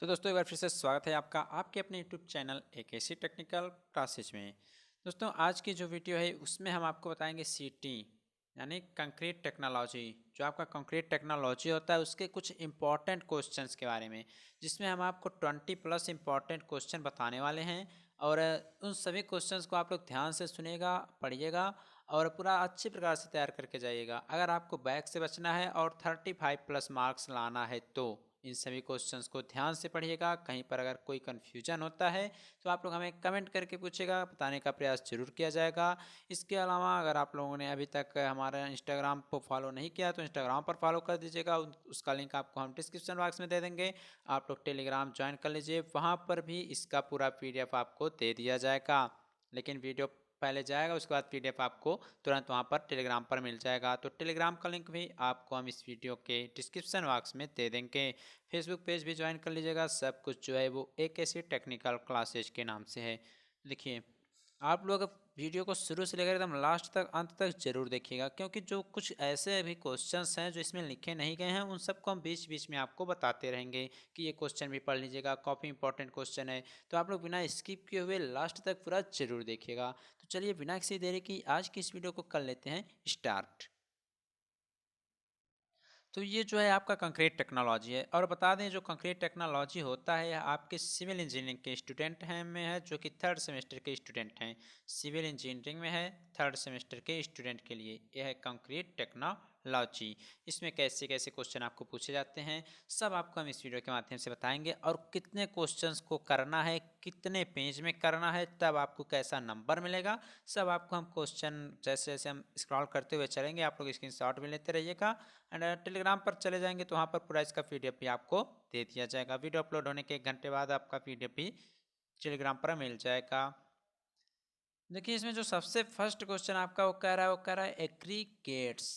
तो दोस्तों एक बार फिर से स्वागत है आपका आपके अपने यूट्यूब चैनल एक ऐसी टेक्निकल क्लासेज में। दोस्तों आज की जो वीडियो है उसमें हम आपको बताएंगे सीटी यानी कंक्रीट टेक्नोलॉजी। जो आपका कंक्रीट टेक्नोलॉजी होता है उसके कुछ इंपॉर्टेंट क्वेश्चंस के बारे में, जिसमें हम आपको 20+ इंपॉर्टेंट क्वेश्चन बताने वाले हैं। और उन सभी क्वेश्चंस को आप लोग ध्यान से सुनिएगा, पढ़िएगा और पूरा अच्छी प्रकार से तैयार करके जाइएगा। अगर आपको बैक से बचना है और 35+ मार्क्स लाना है तो इन सभी क्वेश्चंस को ध्यान से पढ़िएगा। कहीं पर अगर कोई कन्फ्यूजन होता है तो आप लोग हमें कमेंट करके पूछेगा, बताने का प्रयास जरूर किया जाएगा। इसके अलावा अगर आप लोगों ने अभी तक हमारा इंस्टाग्राम को फॉलो नहीं किया तो इंस्टाग्राम पर फॉलो कर दीजिएगा। उसका लिंक आपको हम डिस्क्रिप्शन बॉक्स में दे देंगे। आप लोग टेलीग्राम ज्वाइन कर लीजिए, वहाँ पर भी इसका पूरा PDF आपको दे दिया जाएगा। लेकिन वीडियो पहले जाएगा, उसके बाद PDF आपको तुरंत वहाँ पर टेलीग्राम पर मिल जाएगा। तो टेलीग्राम का लिंक भी आपको हम इस वीडियो के डिस्क्रिप्शन बॉक्स में दे देंगे। फेसबुक पेज भी ज्वाइन कर लीजिएगा। सब कुछ जो है वो एक ऐसी टेक्निकल क्लासेज के नाम से है। देखिए, आप लोग वीडियो को शुरू से लेकर एकदम लास्ट तक अंत तक जरूर देखिएगा, क्योंकि जो कुछ ऐसे भी क्वेश्चंस हैं जो इसमें लिखे नहीं गए हैं उन सबको हम बीच बीच में आपको बताते रहेंगे कि ये क्वेश्चन भी पढ़ लीजिएगा, काफ़ी इंपॉर्टेंट क्वेश्चन है। तो आप लोग बिना स्किप किए हुए लास्ट तक पूरा जरूर देखिएगा। तो चलिए बिना किसी देरी की आज की इस वीडियो को कर लेते हैं स्टार्ट। तो ये जो है आपका कंक्रीट टेक्नोलॉजी है, और बता दें जो कंक्रीट टेक्नोलॉजी होता है आपके सिविल इंजीनियरिंग के स्टूडेंट हैं में है, जो कि थर्ड सेमेस्टर के स्टूडेंट हैं। सिविल इंजीनियरिंग में है, थर्ड सेमेस्टर के स्टूडेंट के लिए यह है कंक्रीट टेक्नोलॉजी। इसमें कैसे कैसे क्वेश्चन आपको पूछे जाते हैं सब आपको हम इस वीडियो के माध्यम से बताएंगे, और कितने क्वेश्चंस को करना है, कितने पेज में करना है, तब आपको कैसा नंबर मिलेगा, सब आपको हम क्वेश्चन जैसे जैसे हम स्क्रॉल करते हुए चलेंगे आप लोग स्क्रीनशॉट भी लेते रहिएगा। एंड टेलीग्राम पर चले जाएंगे तो वहाँ पर पूरा इसका PDF भी आपको दे दिया जाएगा। वीडियो अपलोड होने के 1 घंटे बाद आपका PDF भी टेलीग्राम पर मिल जाएगा। देखिए, इसमें जो सबसे फर्स्ट क्वेश्चन आपका वो कह रहा है एग्रीगेट्स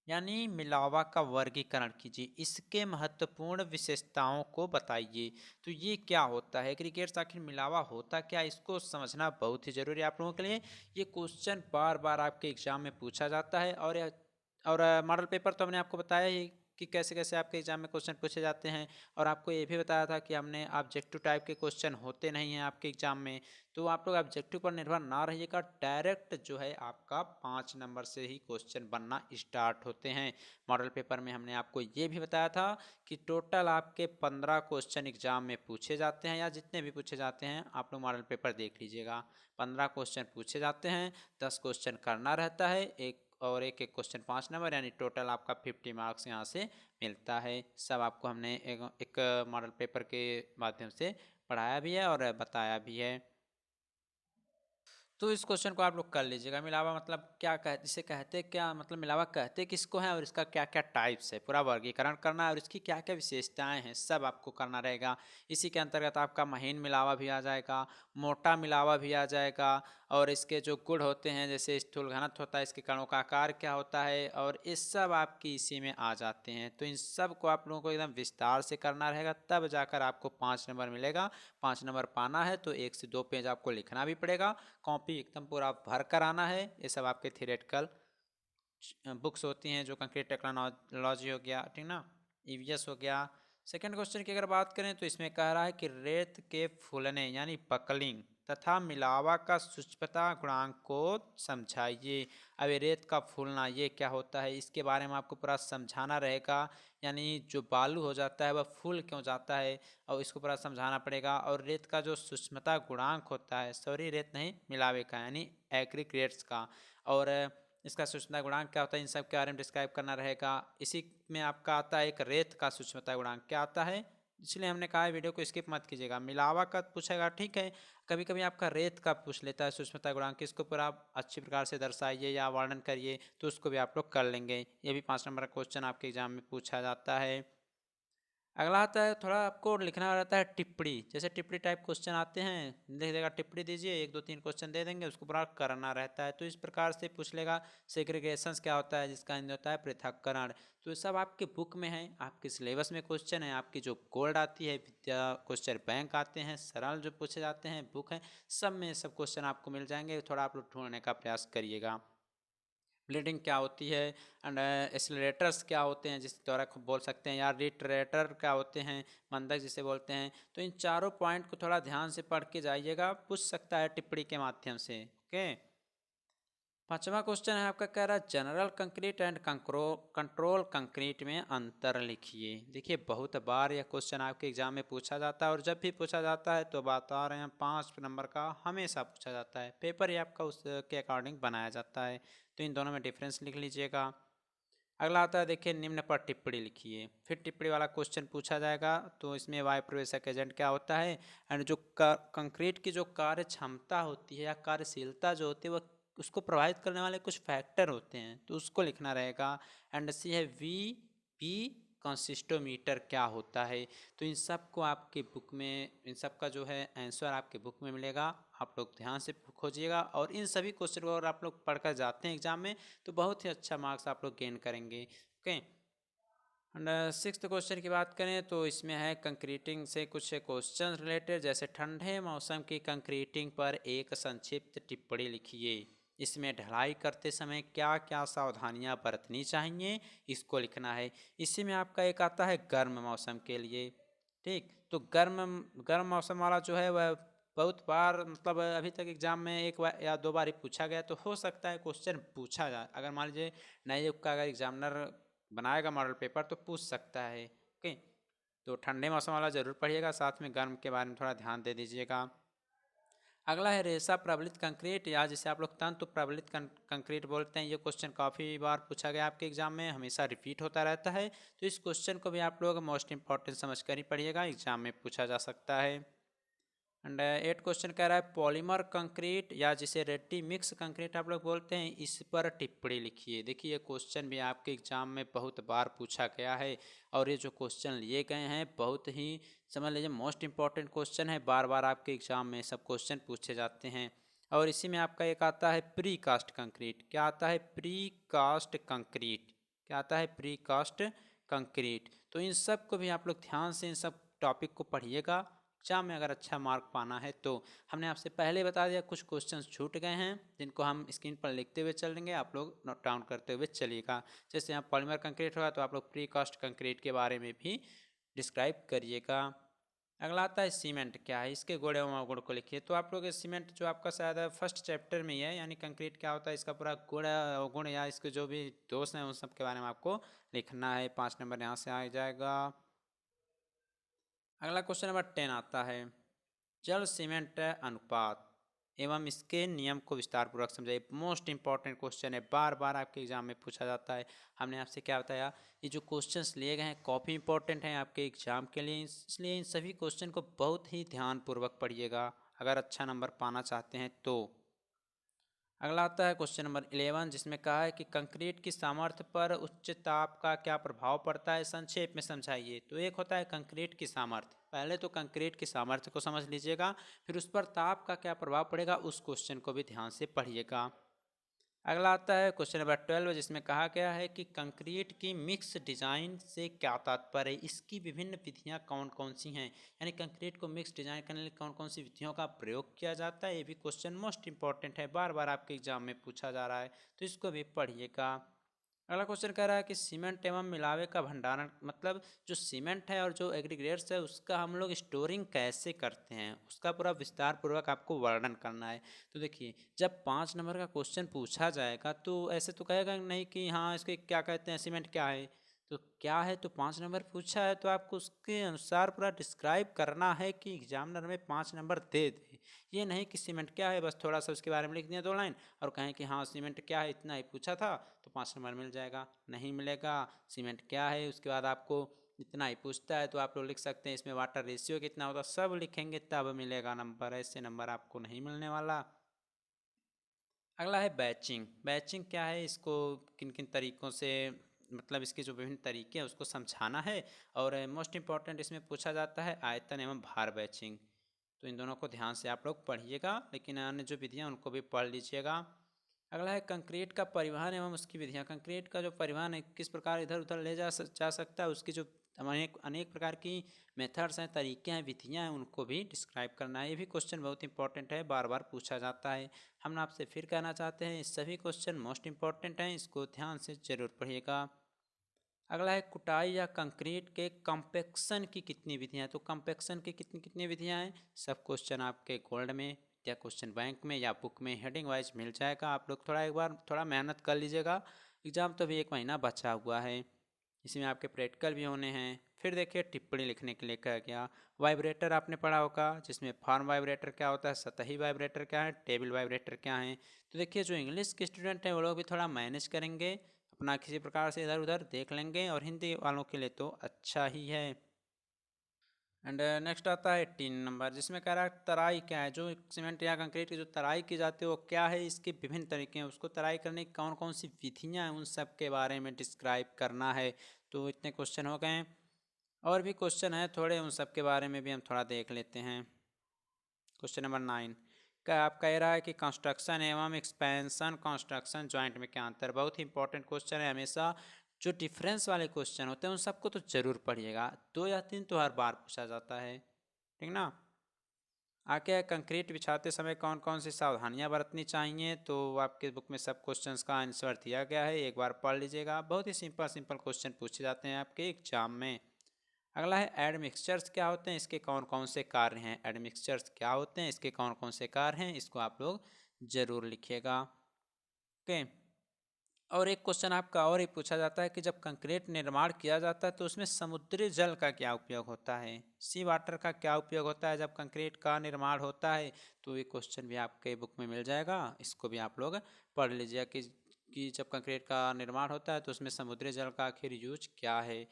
यानी मिलावा का वर्गीकरण कीजिए, इसके महत्वपूर्ण विशेषताओं को बताइए। तो ये क्या होता है एग्रीगेट्स, आखिर मिलावा होता क्या, इसको समझना बहुत ही जरूरी है आप लोगों के लिए। ये क्वेश्चन बार बार आपके एग्जाम में पूछा जाता है। और मॉडल पेपर तो हमने आपको बताया ही कि कैसे कैसे आपके एग्जाम में क्वेश्चन पूछे जाते हैं। और आपको ये भी बताया था कि हमने ऑब्जेक्टिव टाइप के क्वेश्चन होते नहीं हैं आपके एग्जाम में। तो आप लोग ऑब्जेक्टिव पर निर्भर ना रहिएगा, डायरेक्ट जो है आपका 5 नंबर से ही क्वेश्चन बनना स्टार्ट होते हैं। मॉडल पेपर में हमने आपको ये भी बताया था कि टोटल आपके 15 क्वेश्चन एग्जाम में पूछे जाते हैं, या जितने भी पूछे जाते हैं आप लोग मॉडल पेपर देख लीजिएगा। 15 क्वेश्चन पूछे जाते हैं, 10 क्वेश्चन करना रहता है, एक एक क्वेश्चन 5 नंबर, यानी टोटल आपका 50 मार्क्स यहाँ से मिलता है। सब आपको हमने एक मॉडल पेपर के माध्यम से पढ़ाया भी है और बताया भी है। तो इस क्वेश्चन को आप लोग कर लीजिएगा। मिलावा मतलब क्या कह इसे कहते क्या, मतलब मिलावा कहते किसको हैं और इसका क्या क्या टाइप्स है, पूरा वर्गीकरण करना है और इसकी क्या क्या विशेषताएं हैं सब आपको करना रहेगा। इसी के अंतर्गत आपका महीन मिलावा भी आ जाएगा, मोटा मिलावा भी आ जाएगा, और इसके जो गुण होते हैं जैसे स्थूल घनत्व होता है, इसके कणों का आकार क्या होता है, और ये सब आपकी इसी में आ जाते हैं। तो इन सब को आप लोगों को एकदम विस्तार से करना रहेगा, तब जाकर आपको 5 नंबर मिलेगा। 5 नंबर पाना है तो 1 से 2 पेज आपको लिखना भी पड़ेगा, कॉपी एकदम पूरा भर कर आना है। ये सब आपके थियोरेटिकल बुक्स होती हैं, जो कंक्रीट टेक्नोलॉजी हो गया, ठीक ना, EVS हो गया। सेकंड क्वेश्चन की अगर बात करें तो इसमें कह रहा है कि रेत के फूलने यानी बकलिंग तथा मिलावा का सूक्ष्मता गुणांक को समझाइए। अब ये रेत का फूलना ये क्या होता है, इसके बारे में आपको पूरा समझाना रहेगा। यानी जो बालू हो जाता है वह फूल क्यों जाता है, और इसको पूरा समझाना पड़ेगा। और रेत का जो सूक्ष्मता गुणांक होता है, सॉरी रेत नहीं मिलावे का यानी एग्रीगेट्स का, और इसका सूक्ष्मता गुणांक क्या होता है, इन सब के बारे में डिस्क्राइब करना रहेगा। इसी में आपका आता है एक रेत का सूक्ष्मता गुणांक क्या आता है, इसलिए हमने कहा है वीडियो को स्किप मत कीजिएगा। मिलावा का पूछेगा, ठीक है, कभी कभी आपका रेत का पूछ लेता है सूक्ष्मता गुणांक, इसको पूरा आप अच्छी प्रकार से दर्शाइए या वर्णन करिए, तो उसको भी आप लोग कर लेंगे। ये भी 5 नंबर का क्वेश्चन आपके एग्जाम में पूछा जाता है। अगला आता है, थोड़ा आपको लिखना रहता है टिप्पणी, जैसे टिप्पणी टाइप क्वेश्चन आते हैं, लिख देगा टिप्पणी दीजिए, 1 2 3 क्वेश्चन दे देंगे, उसको पूरा करना रहता है। तो इस प्रकार से पूछ लेगा। सेग्रीगेशंस क्या होता है, जिसका हिंदी होता है पृथक्करण। तो ये सब आपके बुक में है, आपके सिलेबस में क्वेश्चन है, आपकी जो गोल्ड आती है, विद्या क्वेश्चन बैंक आते हैं, सरल जो पूछे जाते हैं बुक है, सब में सब क्वेश्चन आपको मिल जाएंगे। थोड़ा आप लोग ढूंढने का प्रयास करिएगा। ब्लीडिंग क्या होती है, एंड एक्सीलरेटर्स क्या होते हैं जिस द्वारा बोल सकते हैं, या रिटरेटर क्या होते हैं, मंदक जिसे बोलते हैं। तो इन चारों पॉइंट को थोड़ा ध्यान से पढ़ के जाइएगा, पूछ सकता है टिप्पणी के माध्यम से। ओके। पांचवा क्वेश्चन है आपका, कह रहा है general concrete and control concrete में अंतर लिखिए। देखिए बहुत बार यह क्वेश्चन आपके एग्जाम में पूछा जाता है, और जब भी पूछा जाता है तो बता रहे हैं 5 नंबर का हमेशा पूछा जाता है। पेपर ही आपका उसके अकॉर्डिंग बनाया जाता है, तो इन दोनों में डिफरेंस लिख लीजिएगा। अगला आता है, देखिए निम्न पर टिप्पणी लिखिए। फिर टिप्पणी वाला क्वेश्चन पूछा जाएगा। तो इसमें वायु प्रवेशक एजेंट क्या होता है, एंड जो कंक्रीट की जो कार्य क्षमता होती है या कार्यशीलता जो होती है, वह उसको प्रभावित करने वाले कुछ फैक्टर होते हैं, तो उसको लिखना रहेगा। एंड सी है वी पी कंसिस्टोमीटर क्या होता है। तो इन सब को आपकी बुक में, इन सब का जो है आंसर आपके बुक में मिलेगा, आप लोग ध्यान से खोजिएगा। और इन सभी क्वेश्चन को अगर आप लोग पढ़कर जाते हैं एग्जाम में तो बहुत ही अच्छा मार्क्स आप लोग गेन करेंगे। ओके। एंड सिक्स्थ क्वेश्चन की बात करें तो इसमें है कंक्रीटिंग से कुछ क्वेश्चन रिलेटेड, जैसे ठंडे मौसम की कंक्रीटिंग पर एक संक्षिप्त टिप्पणी लिखिए। इसमें ढलाई करते समय क्या क्या सावधानियां बरतनी चाहिए, इसको लिखना है। इसी में आपका एक आता है गर्म मौसम के लिए। ठीक, तो गर्म मौसम वाला जो है वह बहुत बार, मतलब अभी तक एग्जाम में एक बार या 2 बार ही पूछा गया, तो हो सकता है क्वेश्चन पूछा जाए। अगर मान लीजिए नए युग का अगर एग्जामिनर बनाएगा मॉडल पेपर तो पूछ सकता है। ओके। तो ठंडे मौसम वाला ज़रूर पढ़िएगा, साथ में गर्म के बारे में थोड़ा ध्यान दे दीजिएगा। अगला है रेशा प्रबलित कंक्रीट, या जिसे आप लोग तंतु प्रबलित कंक्रीट बोलते हैं। ये क्वेश्चन काफ़ी बार पूछा गया आपके एग्जाम में, हमेशा रिपीट होता रहता है। तो इस क्वेश्चन को भी आप लोग मोस्ट इंपॉर्टेंट समझ कर ही पढ़िएगा, एग्जाम में पूछा जा सकता है। एंड 8 क्वेश्चन कह रहा है पॉलीमर कंक्रीट, या जिसे रेडी मिक्स कंक्रीट आप लोग बोलते हैं, इस पर टिप्पणी लिखिए। देखिए ये क्वेश्चन भी आपके एग्जाम में बहुत बार पूछा गया है, और ये जो क्वेश्चन लिए गए हैं बहुत ही, समझ लीजिए मोस्ट इंपॉर्टेंट क्वेश्चन है, बार बार आपके एग्जाम में सब क्वेश्चन पूछे जाते हैं। और इसी में आपका एक आता है प्री कास्ट कंक्रीट। क्या आता है? Precast concrete. क्या आता है? Precast concrete. तो इन सब को भी आप लोग ध्यान से इन सब टॉपिक को पढ़िएगा, एग्जाम में अगर अच्छा मार्क पाना है तो। हमने आपसे पहले बता दिया कुछ क्वेश्चंस छूट गए हैं जिनको हम स्क्रीन पर लिखते हुए चलेंगे, आप लोग नोट डाउन करते हुए चलिएगा। जैसे यहाँ पॉलीमर कंक्रीट होगा तो आप लोग प्री कास्ट कंक्रीट के बारे में भी डिस्क्राइब करिएगा। अगला आता है सीमेंट क्या है, इसके गुण एवं अवगुण को लिखिए। तो आप लोग सीमेंट जो आपका शायद फर्स्ट चैप्टर में ही है, यानी कंक्रीट क्या होता है, इसका पूरा गुण अवगुण या इसके जो भी दोष हैं उन सब के बारे में आपको लिखना है। 5 नंबर यहाँ से आ जाएगा। अगला क्वेश्चन नंबर 10 आता है जल सीमेंट अनुपात एवं इसके नियम को विस्तार पूर्वक समझाइए। मोस्ट इंपॉर्टेंट क्वेश्चन है, बार बार आपके एग्जाम में पूछा जाता है। हमने आपसे क्या बताया, ये जो क्वेश्चंस लिए गए हैं काफ़ी इंपॉर्टेंट हैं आपके एग्जाम के लिए, इसलिए इन सभी क्वेश्चन को बहुत ही ध्यानपूर्वक पढ़िएगा अगर अच्छा नंबर पाना चाहते हैं तो। अगला आता है क्वेश्चन नंबर 11, जिसमें कहा है कि कंक्रीट की सामर्थ्य पर उच्च ताप का क्या प्रभाव पड़ता है, संक्षेप में समझाइए। तो एक होता है कंक्रीट की सामर्थ्य, पहले तो कंक्रीट की सामर्थ्य को समझ लीजिएगा, फिर उस पर ताप का क्या प्रभाव पड़ेगा उस क्वेश्चन को भी ध्यान से पढ़िएगा। अगला आता है क्वेश्चन नंबर 12, जिसमें कहा गया है कि कंक्रीट की मिक्स डिजाइन से क्या तात्पर्य है, इसकी विभिन्न विधियां कौन कौन सी हैं, यानी कंक्रीट को मिक्स डिजाइन करने के लिए कौन कौन सी विधियों का प्रयोग किया जाता है। ये भी क्वेश्चन मोस्ट इंपॉर्टेंट है, बार बार आपके एग्जाम में पूछा जा रहा है, तो इसको भी पढ़िएगा। अगला क्वेश्चन कह रहा है कि सीमेंट एवं मिलावे का भंडारण, मतलब जो सीमेंट है और जो एग्रीगेट्स है उसका हम लोग स्टोरिंग कैसे करते हैं, उसका पूरा विस्तार पूर्वक आपको वर्णन करना है। तो देखिए जब 5 नंबर का क्वेश्चन पूछा जाएगा तो ऐसे तो कहेगा नहीं कि हाँ इसके क्या कहते हैं, सीमेंट क्या है, तो क्या है, तो 5 नंबर पूछा है तो आपको उसके अनुसार पूरा डिस्क्राइब करना है कि एग्जामिनर में 5 नंबर दे दे। ये नहीं कि सीमेंट क्या है बस थोड़ा सा उसके बारे में लिख दिया 2 लाइन और कहें कि हाँ सीमेंट क्या है इतना ही पूछा था तो 5 नंबर मिल जाएगा, नहीं मिलेगा। सीमेंट क्या है उसके बाद आपको इतना ही पूछता है तो आप लोग लिख सकते हैं इसमें वाटर रेशियो कितना होता है, सब लिखेंगे तब मिलेगा नंबर, ऐसे नंबर आपको नहीं मिलने वाला। अगला है बैचिंग। बैचिंग क्या है, इसको किन किन तरीक़ों से, मतलब इसके जो विभिन्न तरीके हैं उसको समझाना है। और मोस्ट इंपॉर्टेंट इसमें पूछा जाता है आयतन एवं भार बैचिंग। तो इन दोनों को ध्यान से आप लोग पढ़िएगा, लेकिन अन्य जो विधियाँ उनको भी पढ़ लीजिएगा। अगला है कंक्रीट का परिवहन एवं उसकी विधियाँ। कंक्रीट का जो परिवहन है किस प्रकार इधर उधर ले जा सकता है, उसकी जो अनेक अनेक प्रकार की मेथड्स हैं, तरीके हैं, विधियां हैं, उनको भी डिस्क्राइब करना है। ये भी क्वेश्चन बहुत इंपॉर्टेंट है, बार बार पूछा जाता है। हम आपसे फिर कहना चाहते हैं, सभी क्वेश्चन मोस्ट इंपॉर्टेंट हैं, इसको ध्यान से जरूर पढ़िएगा। अगला है कुटाई या कंक्रीट के कम्पेक्शन की कितनी विधियां हैं। तो कम्पेक्शन की कितनी कितनी विधियां हैं, सब क्वेश्चन आपके गोल्ड में या क्वेश्चन बैंक में या बुक में हेडिंग वाइज मिल जाएगा। आप लोग एक बार थोड़ा मेहनत कर लीजिएगा, एग्ज़ाम तो भी 1 महीना बचा हुआ है, इसमें आपके प्रैक्टिकल भी होने हैं। फिर देखिए टिप्पणी लिखने के लिए कहा गया। वाइब्रेटर आपने पढ़ा होगा, जिसमें फॉर्म वाइब्रेटर क्या होता है, सतही वाइब्रेटर क्या है, टेबल वाइब्रेटर क्या है। तो देखिए जो इंग्लिश के स्टूडेंट हैं वो लोग भी थोड़ा मैनेज करेंगे, अपना किसी प्रकार से इधर उधर देख लेंगे, और हिंदी वालों के लिए तो अच्छा ही है। एंड नेक्स्ट आता है 3 नंबर, जिसमें कह रहा है तराई क्या है। जो सीमेंट या कंक्रीट की जो तराई की जाती है वो क्या है, इसके विभिन्न तरीके हैं, उसको तराई करने की कौन कौन सी विधियां हैं, उन सब के बारे में डिस्क्राइब करना है। तो इतने क्वेश्चन हो गए, और भी क्वेश्चन है थोड़े, उन सब के बारे में भी हम थोड़ा देख लेते हैं। क्वेश्चन नंबर 9 का आप कह रहा है कि कंस्ट्रक्शन एवं एक्सपेंशन कंस्ट्रक्शन जॉइंट में क्या अंतर। बहुत ही इंपॉर्टेंट क्वेश्चन है, हमेशा जो डिफरेंस वाले क्वेश्चन होते हैं उन सबको तो जरूर पढ़िएगा, 2 या 3 तो हर बार पूछा जाता है, ठीक ना। आगे कंक्रीट बिछाते समय कौन कौन सी सावधानियां बरतनी चाहिए। तो आपके बुक में सब क्वेश्चंस का आंसर दिया गया है, एक बार पढ़ लीजिएगा। बहुत ही सिंपल सिंपल क्वेश्चन पूछे जाते हैं आपके एग्जाम में। अगला है एडमिक्सचर्स क्या होते हैं, इसके कौन कौन से कार्य हैं। एडमिक्सचर्स क्या होते हैं, इसके कौन कौन से कार्य हैं, इसको आप लोग जरूर लिखिएगा। ओके, और एक क्वेश्चन आपका और ही पूछा जाता है कि जब कंक्रीट निर्माण किया जाता है तो उसमें समुद्री जल का क्या उपयोग होता है, सी वाटर का क्या उपयोग होता है जब कंक्रीट का निर्माण होता है। तो ये क्वेश्चन भी आपके बुक में मिल जाएगा, इसको भी आप लोग पढ़ लीजिए कि जब कंक्रीट का निर्माण होता है तो उसमें समुद्री जल का आखिर यूज क्या है।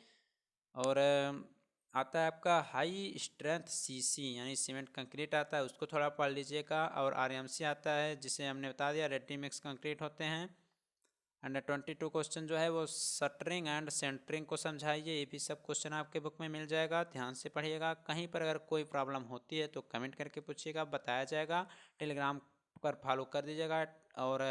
और आता है आपका हाई स्ट्रेंथ सीसी यानी सीमेंट कंक्रीट आता है, उसको थोड़ा पढ़ लीजिएगा। और आरएमसी आता है, जिसे हमने बता दिया रेडी मिक्स कंक्रीट होते हैं। अंडर 22 क्वेश्चन जो है वो शटरिंग एंड सेंटरिंग को समझाइए, ये भी सब क्वेश्चन आपके बुक में मिल जाएगा, ध्यान से पढ़िएगा। कहीं पर अगर कोई प्रॉब्लम होती है तो कमेंट करके पूछिएगा, बताया जाएगा। टेलीग्राम पर फॉलो कर दीजिएगा, और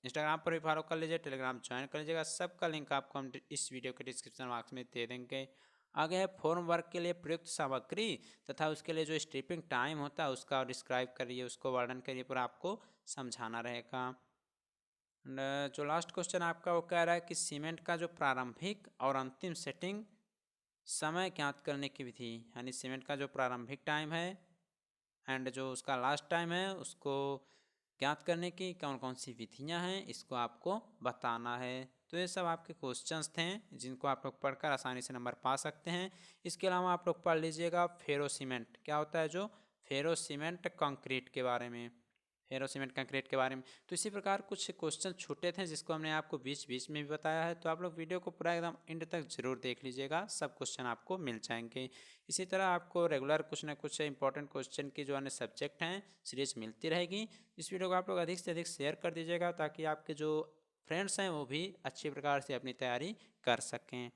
इंस्टाग्राम पर भी फॉलो कर लीजिए, टेलीग्राम ज्वाइन कर लीजिएगा। सबका लिंक आपको हम इस वीडियो के डिस्क्रिप्शन बॉक्स में दे देंगे। आगे है फॉर्म वर्क के लिए प्रयुक्त सामग्री तथा उसके लिए जो स्ट्रिपिंग टाइम होता है उसका डिस्क्राइब करिए, उसको वर्णन करिए, पर आपको समझाना रहेगा। जो लास्ट क्वेश्चन आपका वो कह रहा है कि सीमेंट का जो प्रारंभिक और अंतिम सेटिंग समय ज्ञात करने की विधि, यानी सीमेंट का जो प्रारंभिक टाइम है एंड जो उसका लास्ट टाइम है उसको ज्ञात करने की कौन कौन सी विधियां हैं, इसको आपको बताना है। तो ये सब आपके क्वेश्चंस थे जिनको आप लोग पढ़कर आसानी से नंबर पा सकते हैं। इसके अलावा आप लोग पढ़ लीजिएगा फेरो सीमेंट क्या होता है, जो फेरो सीमेंट कंक्रीट के बारे में, फेरो सीमेंट कंक्रीट के बारे में। तो इसी प्रकार कुछ क्वेश्चन छूटे थे जिसको हमने आपको बीच बीच में भी बताया है, तो आप लोग वीडियो को पूरा एकदम एंड तक जरूर देख लीजिएगा, सब क्वेश्चन आपको मिल जाएंगे। इसी तरह आपको रेगुलर कुछ ना कुछ इंपॉर्टेंट क्वेश्चन की जो अन्य सब्जेक्ट हैं सीरीज मिलती रहेगी। इस वीडियो को आप लोग अधिक से अधिक शेयर कर दीजिएगा ताकि आपके जो फ्रेंड्स हैं वो भी अच्छी प्रकार से अपनी तैयारी कर सकें।